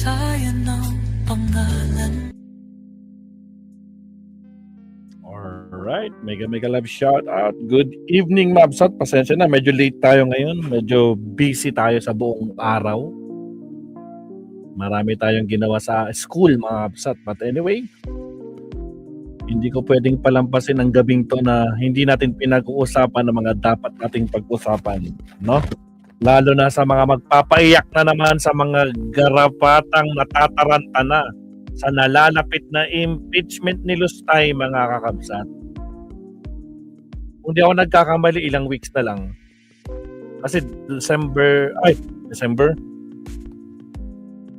kasaysayan ng pangalan. Alright, mega love shout out. Good evening, Mabsat. Pasensya na, medyo late tayo ngayon. Medyo busy tayo sa buong araw. Marami tayong ginawa sa school, mga Mabsat. But anyway, hindi ko pwedeng palampasin ang gabing to na hindi natin pinag-uusapan ng mga dapat nating pag-usapan, no? Lalo na sa mga magpapaiyak na naman sa mga garapatang natataranta na sa nalalapit na impeachment ni Lustay, mga kakabsat. Kung di ako nagkakamali, ilang weeks na lang. Kasi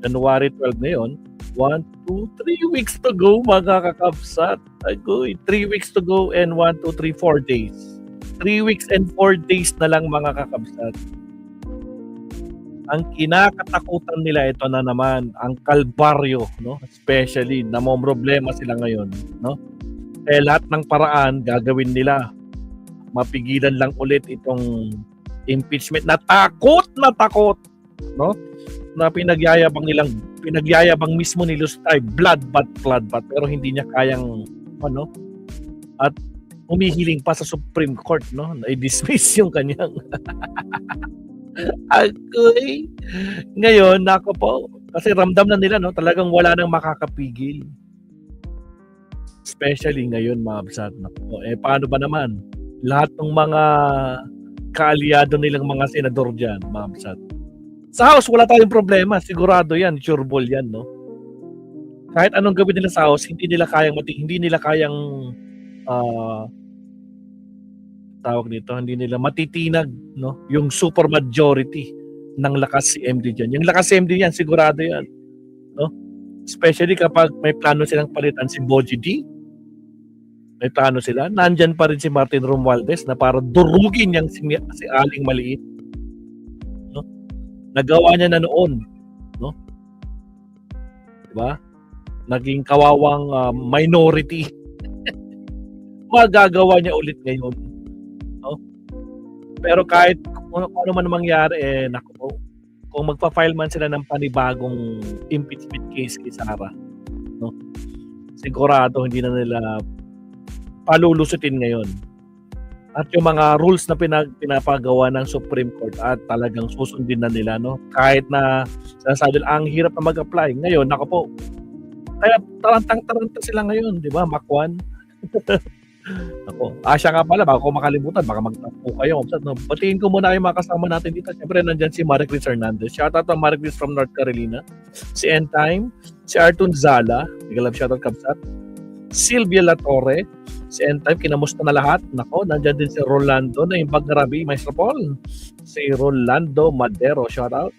January 12 na yun. 1, 2, 3 weeks to go, mga kakabsat. Agoy, 3 weeks to go and 1, 2, 3, 4 days. 3 weeks and 4 days na lang, mga kakabsat. Ang kinakatakutan nila ito na naman, ang kalbaryo, no? Especially, namomroblema sila ngayon, no? Eh, lahat ng paraan gagawin nila. Mapigilan lang ulit itong impeachment na takot, no? Na pinagyayabang mismo ni Lustay, blood bath, pero hindi niya kayang, ano? At humihiling pa sa Supreme Court, no? Na i-dismiss yung kanyang agoy. Ngayon, nako po, kasi ramdam na nila, no, talagang wala nang makakapigil. Especially ngayon, mga Absat. Nako, paano ba naman? Lahat ng mga kaalyado nilang mga senador dyan, mga Absat. Sa House, wala tayong problema. Sigurado yan, sureball yan, no? Kahit anong gawin nila sa House, hindi nila kayang hindi nila matitinag, no, yung super majority ng lakas si MD diyan. Yung lakas si MD yan, sigurado yan, no? Especially kapag may plano silang palitan si Boji D. May plano sila. Nandyan pa rin si Martin Romualdez na para durugin yang si Aling Maliit, no? Nagawa niya na noon, no? Diba? Naging kawawang minority. Magagawa niya ulit ngayon. Pero kahit kung ano man mangyari, naku, kung magpa-file man sila ng panibagong impeachment case kay Sara, no, sigurado hindi na nila palulusutin ngayon. At yung mga rules na pinapagawa ng Supreme Court at talagang susundin na nila, no, kahit na sinasabi ang hirap na mag-apply. Ngayon, naku po, kaya tarantang-taranta sila ngayon, di ba, Makwan? Ako, siya nga pala, baka ko makalimutan, baka magtampo kayo. Batiin ko muna yung mga kasama natin dito. Siyempre, nandyan si Maricris Hernandez. Shoutout to Maricris from North Carolina. Si N-Time, si Artun Zala, Migalab shoutout Kabsat. Sylvia Latorre, si N-Time, kinamusta na lahat. Nako, nandyan din si Rolando na yung Bagrabi, Maestro Paul. Si Rolando Madero, shoutout.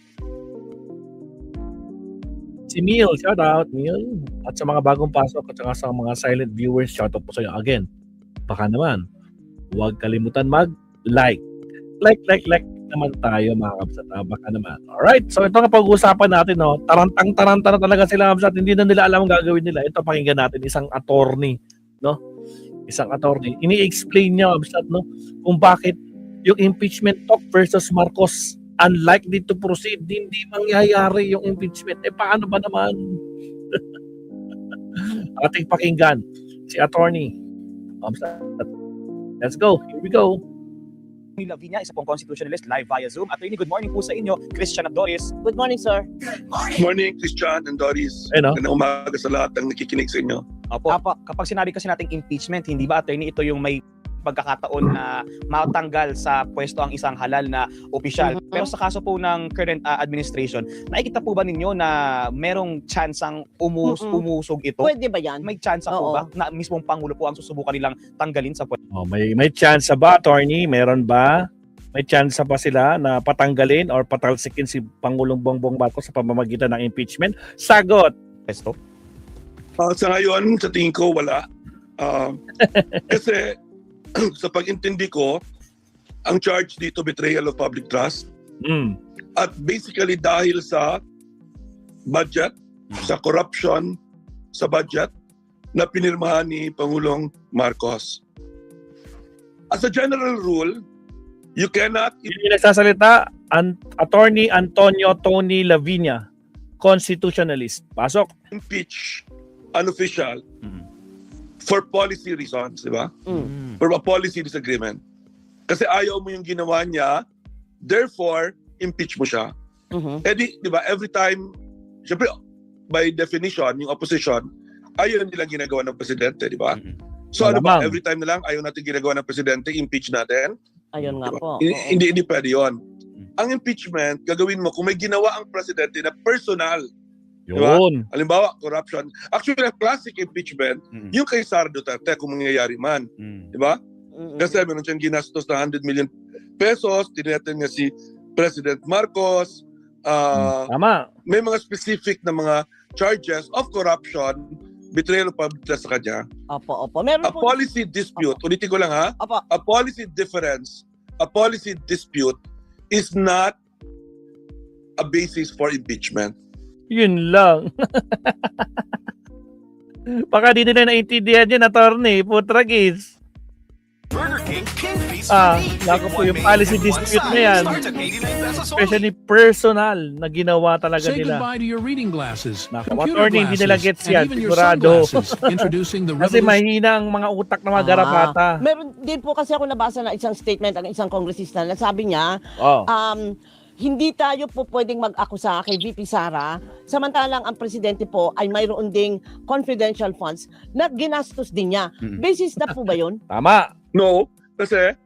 Si Neil, shoutout, Neil. At sa mga bagong pasok at sa mga silent viewers, shoutout po sa iyo again. Baka naman, huwag kalimutan mag-like. Like naman tayo, mga Kabsat. Baka naman. Alright, so ito nga pag-uusapan natin, no? Tarantang-taranta na talaga sila, Kabsat. Hindi na nila alam ang gagawin nila. Ito, pakinggan natin, isang attorney, no? Isang attorney. Ini-explain niya, Kabsat, no? Kung bakit yung impeachment talk versus Marcos unlikely to proceed, hindi mangyayari yung impeachment. Paano ba naman? Ating pakinggan si attorney. Let's go. Here we go. Lavinia, isa pong constitutionalist, live via Zoom. Attorney, good morning po sa inyo. Christian at Doris. Good morning, sir. Good morning, Christian and Doris. Magandang umaga sa lahat ng nakikinig sa inyo. Opo. Kapag sinabi kasi nating impeachment, hindi ba, attorney, ito yung may pagkakataon na matanggal sa pwesto ang isang halal na opisyal. Pero sa kaso po ng current administration, nakikita po ba ninyo na merong tsansang umusog ito? Pwede ba yan? May tsansa po ba na mismong Pangulo po ang susubukan nilang tanggalin sa pwesto? May tsansa ba, attorney? Meron ba? May tsansa pa sila na patanggalin or patalsikin si Pangulong Bongbong Marcos sa pamamagitan ng impeachment? Sagot! Pwesto? Sa ngayon, sa tingin ko, wala. Kasi sa pag-intindi ko, ang charge dito betrayal of public trust. At basically dahil sa budget, sa corruption sa budget na pinirmahan ni Pangulong Marcos. As a general rule, you cannot... Yung nagsasalita, Attorney Antonio Tony Lavinia, constitutionalist. Pasok. Impeach an official for policy reasons, di ba? For a policy disagreement. Kasi ayaw mo yung ginawa niya, therefore, impeach mo siya. Eh di ba, every time, syempre, by definition, yung opposition, ayaw nilang ginagawa ng presidente, di ba? So ano ba, every time na lang, ayaw natin ginagawa ng presidente, impeach natin? Ayun nga Diba? po. Hindi pwede yun. Ang impeachment, gagawin mo kung may ginawa ang presidente na personal. Diba? Yun. Halimbawa, corruption. Actually, a classic impeachment, yung kay Sara Duterte, kung mangyayari man. Diba? Kasi meron siyang ginastos na 100 million pesos, tinatan niya si President Marcos. Tama. May mga specific na mga charges of corruption, betrayal of public trust sa kanya. Opo. Meron A po. policy dispute, ulitin ko lang ha, Opo. a policy difference, a policy dispute is not a basis for impeachment. Yun lang. Baka di nila naintindihan yun, attorney. Putragis. Burger King, King Feast Naku po, yung policy dispute na yan. Especially personal na ginawa talaga Say nila. goodbye to your reading glasses, Naku, computer attorney, hindi nila glasses, gets yan, and even your sigurado. sunglasses. Introducing the Kasi revolution. mahina ang mga utak ng mga garapata. Meron din po kasi ako nabasa na isang statement ng isang kongresista na sabi niya, Oh. hindi tayo po pwedeng mag-akusa kay VP Sara, samantalang ang presidente po ay mayroon ding confidential funds na ginastos din niya. Basis na po ba yun? Tama. No, kasi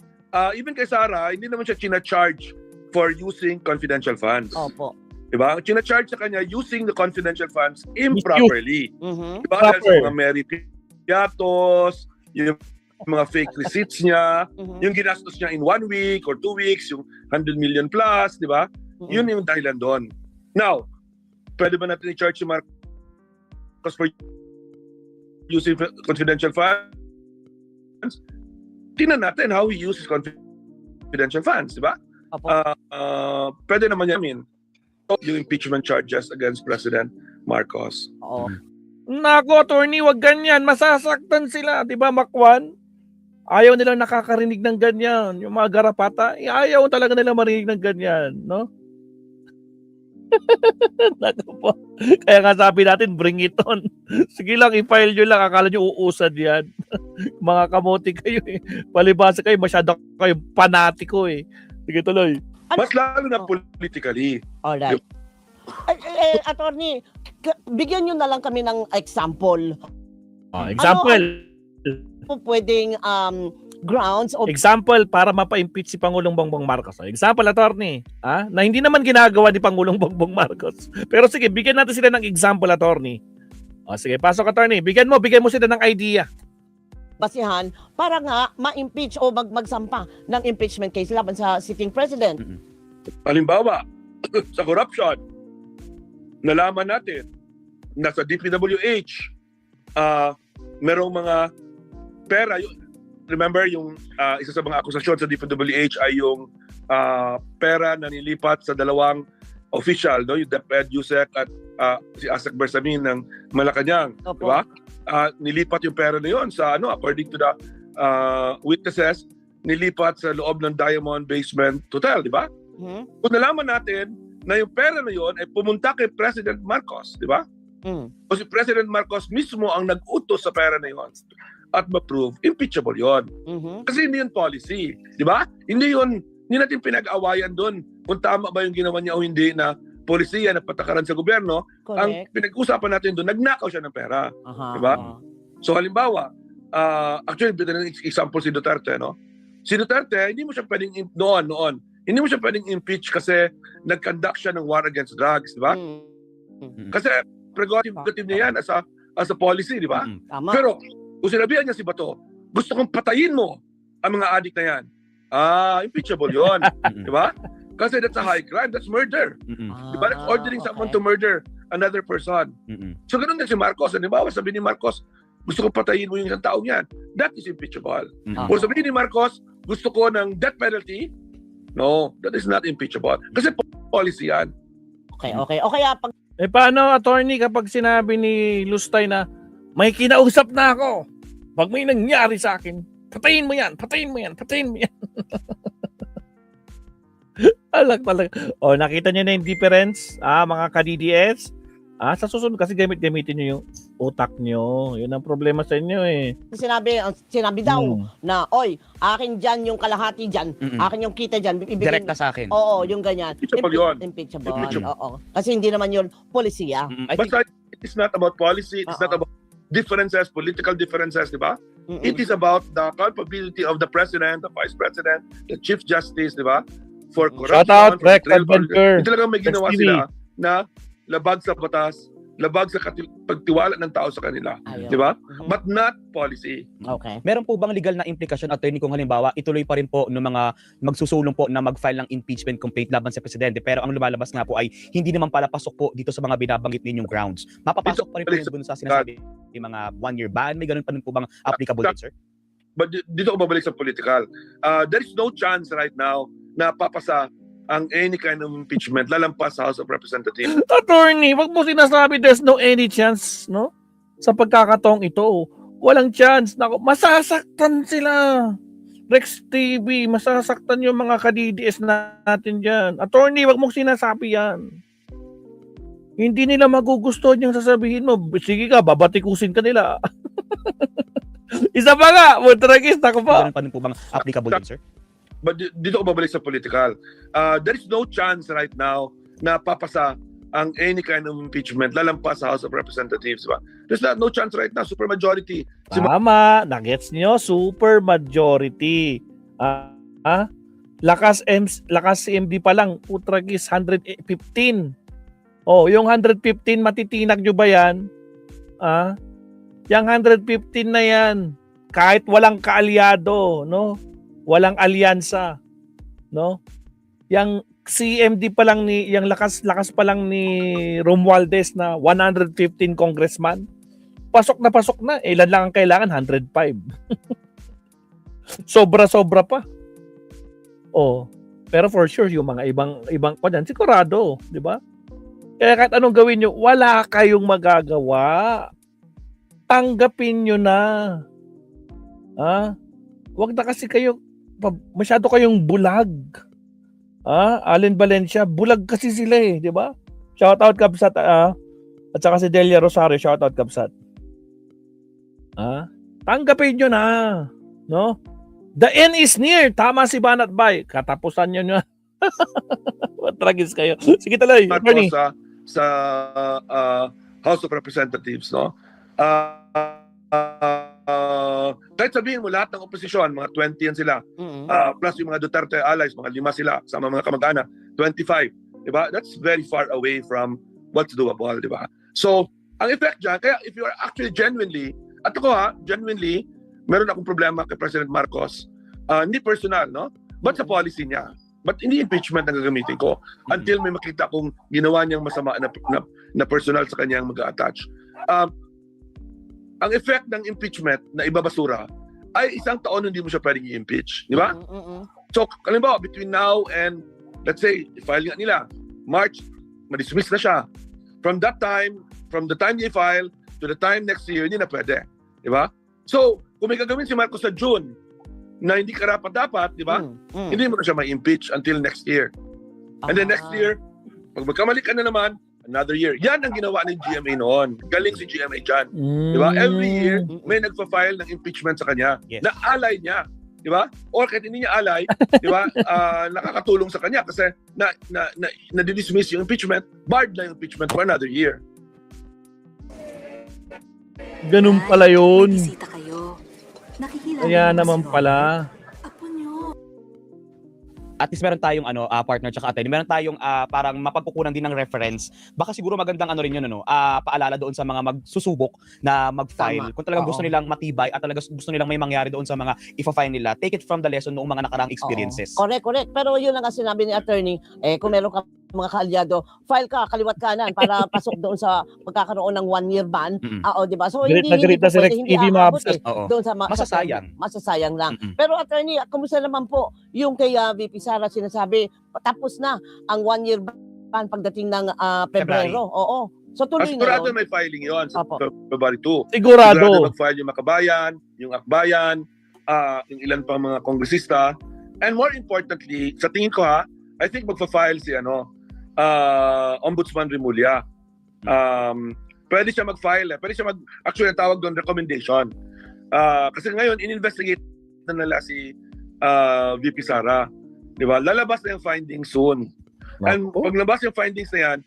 even kay Sara, hindi naman siya china-charge for using confidential funds. Opo. Diba? China-charge sa kanya using the confidential funds improperly. Diba? Proper. Dahil sa mga Mary Piatos, yung mga fake receipts niya, yung ginastos niya in 1 week or 2 weeks, yung 100 million plus, di ba? Yun yung dahilan doon. Now, pwede ba natin i-charge si Marcos for using confidential funds? Tingnan natin how he uses confidential funds, di ba? Opo. Pwede naman yamin yung impeachment charges against President Marcos. Oo. Naku, attorney, wag ganyan. Masasaktan sila. Di ba, Makwan? Ayaw nilang nakakarinig ng ganyan. Yung mga garapata, ayaw talaga nila marinig ng ganyan, no? Naku po. Kaya nga sabi natin, bring it on. Sige lang, i-file nyo lang. Akala nyo uusad yan. Mga kamote kayo eh. Palibasa kayo, masyado kayo panatiko eh. Sige, tuloy. Mas lalo na politically. Alright. Attorney, bigyan nyo na lang kami ng example. Example. Po pwedeng grounds o Example para mapa-impeach si Pangulong Bongbong Marcos. Example, attorney, na hindi naman ginagawa ni Pangulong Bongbong Marcos. Pero sige, bigyan natin sila ng example, attorney. Sige, pasok, attorney. Bigyan mo sila ng idea. basihan para nga ma-impeach o magsampa ng impeachment case laban sa sitting president. Halimbawa, sa corruption, nalaman natin na sa DPWH, merong mga pera. Remember, yung isa sa mga akusasyon sa DPWH ay yung pera na nilipat sa dalawang official, no? Yung DepEd Yusek at si Asek Bersamin ng Malacanang. Opo. Diba? Nilipat yung pera na yun sa, according to the witnesses, nilipat sa loob ng Diamond Basement Hotel, di ba? Kung nalaman natin na yung pera na yun ay pumunta kay President Marcos, di ba? O si President Marcos mismo ang nag-utos sa pera na yun at ma-prove, impeachable yun. Kasi hindi yun policy, di ba? Hindi natin pinag-awayan doon kung tama ba yung ginawa niya o hindi na polisiya na patakaran sa gobyerno. Correct. Ang pinag-usapan natin doon, nagnakaw siya ng pera. Aha. Di ba? So halimbawa, actually, bigyan ng example si Duterte, no? Si Duterte, hindi mo siya pwedeng, noon, hindi mo siya pwedeng impeach kasi nag-conduct siya ng war against drugs, di ba? Kasi prerogative niya yan as a policy, di ba? Tama. Pero, kung sinabihan niya si Bato, gusto kong patayin mo ang mga addict na yan. Impeachable yun. Di ba? Kasi that's a high crime. That's murder. Di ba? That's ordering someone to murder another person. So, ganun din si Marcos. Halimbawa, sabi ni Marcos, gusto kong patayin mo yung isang taong yan. That is impeachable. Kung sabihin ni Marcos, gusto ko ng death penalty, no, that is not impeachable. Kasi policy yan. Okay. O kaya pag Paano, attorney, kapag sinabi ni Lustay na may kinausap na ako, pag may nangyari sa akin, patayin mo yan. Alag talaga. Nakita niyo na yung difference, mga ka-DDS? Sa susunod kasi gamitin niyo yung utak niyo. Yun ang problema sa inyo eh. Sinabi daw na, oy, akin dyan yung kalahati dyan, akin yung kita dyan. Direkta sa akin. Oo, yung ganyan. Impeachable yun. Impeachable. Impeachable. Oo. Kasi hindi naman yun polisiya. I think, Basta it is not about policy, it is not about differences, political differences, di ba? It is about the culpability of the president, the vice president, the chief justice, di ba? For corruption, Shout out, for Rex betrayal, Adventure. Hindi talagang may ginawa Rex TV. sila na labag sa batas, labag sa pagtiwala ng tao sa kanila. Ayun. Di ba? Mhm. But not policy. Okay. meron po bang legal na implikasyon, attorney, kung halimbawa ituloy pa rin po ng mga magsusulong po na mag-file ng impeachment complaint laban sa presidente, pero ang lumalabas nga po ay hindi naman pala pasok po dito sa mga binabanggit ninyong grounds. Mapapasok pa rin po yun sa sinasabi yung mga 1-year ban? May ganun pa rin po bang applicable din, sir? But dito ko babalik sa political. There is no chance right now na papasa ang any kind of impeachment lalampas sa House of Representatives. Attorney, wag mo sinasabi there's no any chance, no? Sa pagkakataong ito. Walang chance. Nako, masasaktan sila. Rex TV, masasaktan yung mga ka-DDS natin dyan. Attorney, wag mo sinasabi yan. Hindi nila magugustuhan yung sasabihin mo. Sige ka, babatikusin ka nila. Isa pa nga, Montragis, ako pa. Ganun pa rin po bang applicable din, sir? But dito ko babalik sa political. There is no chance right now na papasa ang any kind of impeachment lalampas sa House of Representatives. Ba? There's no chance right now. Super majority. Tama, nagets nyo, super majority. Lakas CMD pa lang, Putragis, 115. Oh, yung 115, matitinag nyo ba yan? Yung 115 na yan, kahit walang kaalyado, no? Walang alyansa, no? Yang CMD pa lang yung lakas pa lang ni Romualdez na 115 congressman. Pasok na. Ilan lang ang kailangan? 105. Sobra pa. Oh, pero for sure yung mga ibang pa dyan, sigurado, di ba? Kaya kahit anong gawin nyo, wala kayong magagawa. Tanggapin nyo na. Wag na kasi kayo masyado kayong bulag. Allen Valencia, bulag kasi sila eh, di ba? Shout out Kabsat at saka si Delia Rosario, shout out Kabsat. Tanggapin nyo na, no? The end is near. Tama si Banat Bay. Katapusan nyo na. Tragis kayo. Sige tuloy, Bernie. Sa House of Representatives, no? Kahit sabihin mo lahat ng oposisyon, mga 20 yan sila, plus yung mga Duterte allies, mga 5 sila, sama mga kamag-anak, 25, di ba? That's very far away from what's doable, di ba? So, ang effect dyan, kaya if you are actually genuinely, at ako genuinely, meron akong problema kay President Marcos, hindi personal, no? But sa policy niya. But hindi impeachment ang gagamitin ko until may makita kong ginawa niyang masama na personal sa kanyang mag-attach. Ang effect ng impeachment na ibabasura ay 1 taon hindi mo siya pwedeng i-impeach. Di ba? So, halimbawa, between now and, let's say, file nga nila, March, ma-dismiss na siya. From the time they file, to the time next year, hindi na pwede. Di ba? So, kung may gagawin si Marcos sa June, na hindi karapat-dapat, di ba? Hindi mo na siya ma-impeach until next year. And then next year, pag magkamali ka na naman, another year. Yan ang ginawa ng GMA noon. Galing si GMA dyan. Di ba? Every year, may nagpa-file ng impeachment sa kanya. Yes. Na alay niya. Di ba? Or kahit hindi niya alay, di ba? Nakakatulong sa kanya kasi na-dismiss yung impeachment, barred na yung impeachment for another year. Ganun pala yun. Bisita kayo. Nakikilala Kaya niyo naman si Ron. pala. Apo niyo. At least meron tayong partner tsaka attorney, meron tayong parang mapagkukunan din ng reference. Baka siguro magandang rin yun, paalala doon sa mga magsusubok na mag-file. Tama. Kung talagang gusto Oo. nilang matibay at talagang gusto nilang may mangyari doon sa mga ifa-file nila, take it from the lesson noong mga nakarang experiences. Correct. Pero yun lang ang sinabi ni attorney, kung meron ka mga kaalyado, file ka kaliwat kanan para pasok doon sa pagkakaroon ng 1-year ban. Di ba? So Galit na hindi si Rex hindi TV, mga aabot absent. Oo. doon sa Masasayang. masasayang lang. Mm-mm. Pero attorney, kumusta naman po yung kay VP Sara sinasabi, tapos na ang 1-year ban pagdating ng Pebrero. Oo. So tuloy na Sigurado yun. may filing yon sa Opo. February 2. Sigurado. mag-file yung Makabayan, yung Akbayan, yung ilan pang mga kongresista. And more importantly, sa tingin ko I think magfa-file si Ombudsman Remulla. Pwede siya mag-file. Pwede siya actually, ang tawag doon, recommendation. Kasi ngayon, in-investigate na nila si VP Sara. Di ba? Lalabas na yung findings soon. And pag labas yung findings na yan,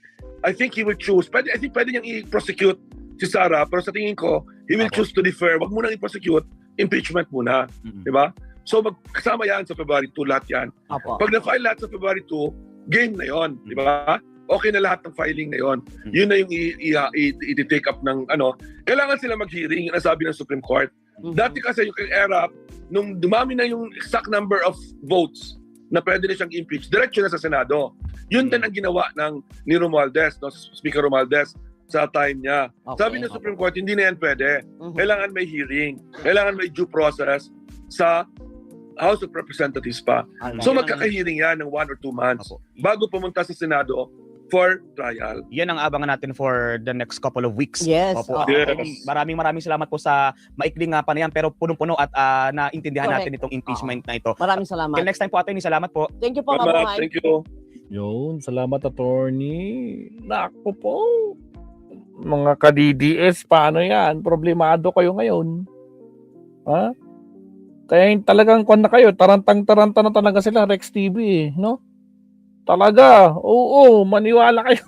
I think he will choose. I think pwede niyang i-prosecute si Sara, pero sa tingin ko, he will choose to defer. Wag muna i-prosecute, impeachment muna. Di ba? So magkasama yan sa February 2, lahat yan. Opo. Pag na-file lahat sa February 2, game na yon, di ba? Okay na lahat ng filing na yon. Yun na yung i-take up ng kailangan sila mag-hearing, yung nasabi ng Supreme Court. Dati kasi yung ERAP, nung dumami na yung exact number of votes na pwede na siyang impeach, diretso na sa Senado. Yun din ang ginawa ni Romualdez, Speaker Romualdez, sa time niya. Sabi ng Supreme Court, hindi na yan pwede. Kailangan may hearing. Kailangan may due process sa House of Representatives pa. So magkaka-hearing yan ng 1 or 2 months bago pumunta sa Senado for trial. Yan ang abangan natin for the next couple of weeks. Yes. Opo. Yes. Maraming salamat po sa maikling panayan pero punong-puno at naintindihan natin itong impeachment na ito. Maraming salamat. Till next time po, attorney, salamat po. Thank you po, Salamat. mabuhay. Thank you. Yun, salamat attorney. Nako po. Mga ka-DDS, paano yan? Problemado kayo ngayon. Ha? Kaya talagang kwan na kayo, tarantang-taranta na talaga sila, Rex TV, no? Talaga, oo, maniwala kayo.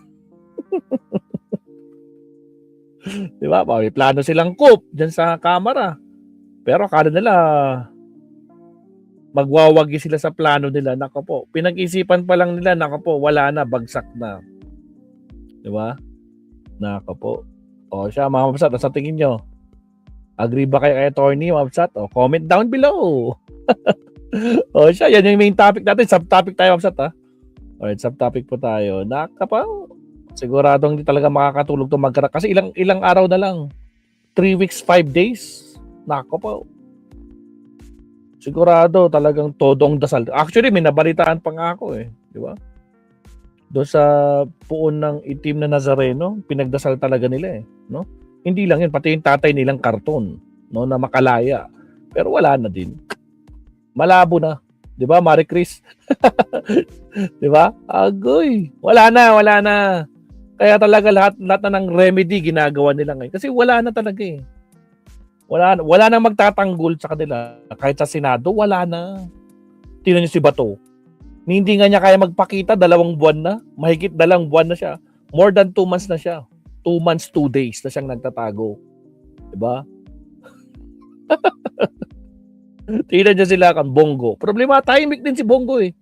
Di ba? May plano silang coup dyan sa kamera. Pero akala nila, magwawagi sila sa plano nila. Nako po, pinag-isipan pa lang nila, nako po, wala na, bagsak na. Di ba? Nako po. O siya, mga mabsat, sa tingin nyo? Agree ba kayo kay attorney, mabsat? O, comment down below. O siya, yan yung main topic natin. Subtopic tayo, mabsat, ha? Alright, subtopic po tayo. Nakapaw. Siguradong hindi talaga makakatulog to magkara. Kasi ilang araw na lang. 3 weeks, 5 days. Nakapaw. Sigurado talagang todong dasal. Actually, may nabalitaan pa nga ako eh. Di ba? Doon sa puon ng itim na Nazareno, pinagdasal talaga nila eh. No? Hindi lang yun, pati yung tatay nilang karton. No, na makalaya. Pero wala na din. Malabo na. Di ba, Marie Chris? Di ba? Agoy. Wala na. Kaya talaga lahat na ng remedy ginagawa nila ngayon. Kasi wala na talaga eh. Wala na magtatanggol sa kanila. Kahit sa Senado, wala na. Tingnan niyo si Bato. Hindi nga niya kaya magpakita, 2 buwan na. Mahigit 2 buwan na siya. More than 2 months na siya. 2 months, 2 days na siyang nagtatago. Di ba? Tingnan niyo sila kan Bongo. Problema, tahimik din si Bongo eh.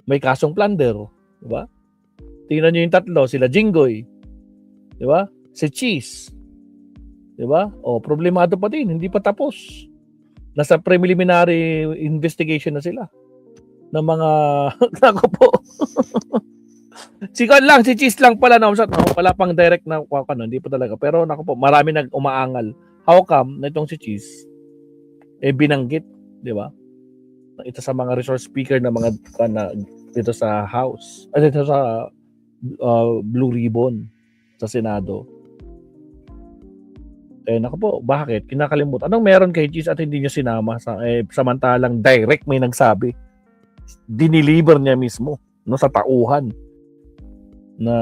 May kasong plunder. Diba? Tingnan niyo yung 3, sila Jinggoy. Diba? Si Cheese. Diba? O, problemado pa din. Hindi pa tapos. Nasa preliminary investigation na sila. Ng mga, nako po. Si Cheese lang pala na usap. Wala pang direct na, hindi pa talaga. Pero nako po, marami nag-umaangal. How come na itong si Cheese binanggit, di ba? Ito sa mga resource speaker na mga dito sa House, dito sa Blue Ribbon sa Senado. Nako po, bakit? Kinakalimutan. Anong meron kay Cheese at hindi niyo sinama samantalang direct may nagsabi. Diniliver niya mismo no sa tauhan na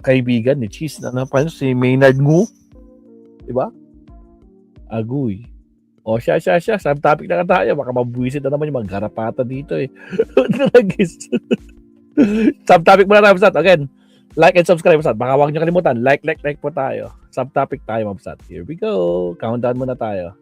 kaibigan ni Cheese na si Maynard Ngu, di ba? Agoy. O siya. Subtopic na tayo. Baka mabuwisit na naman yung magharapata dito eh. Subtopic muna tayo, Mabsat. Again, like and subscribe, Mabsat. Baka huwag nyo kalimutan. Like po tayo. Subtopic tayo, Mabsat. Here we go. Countdown muna tayo.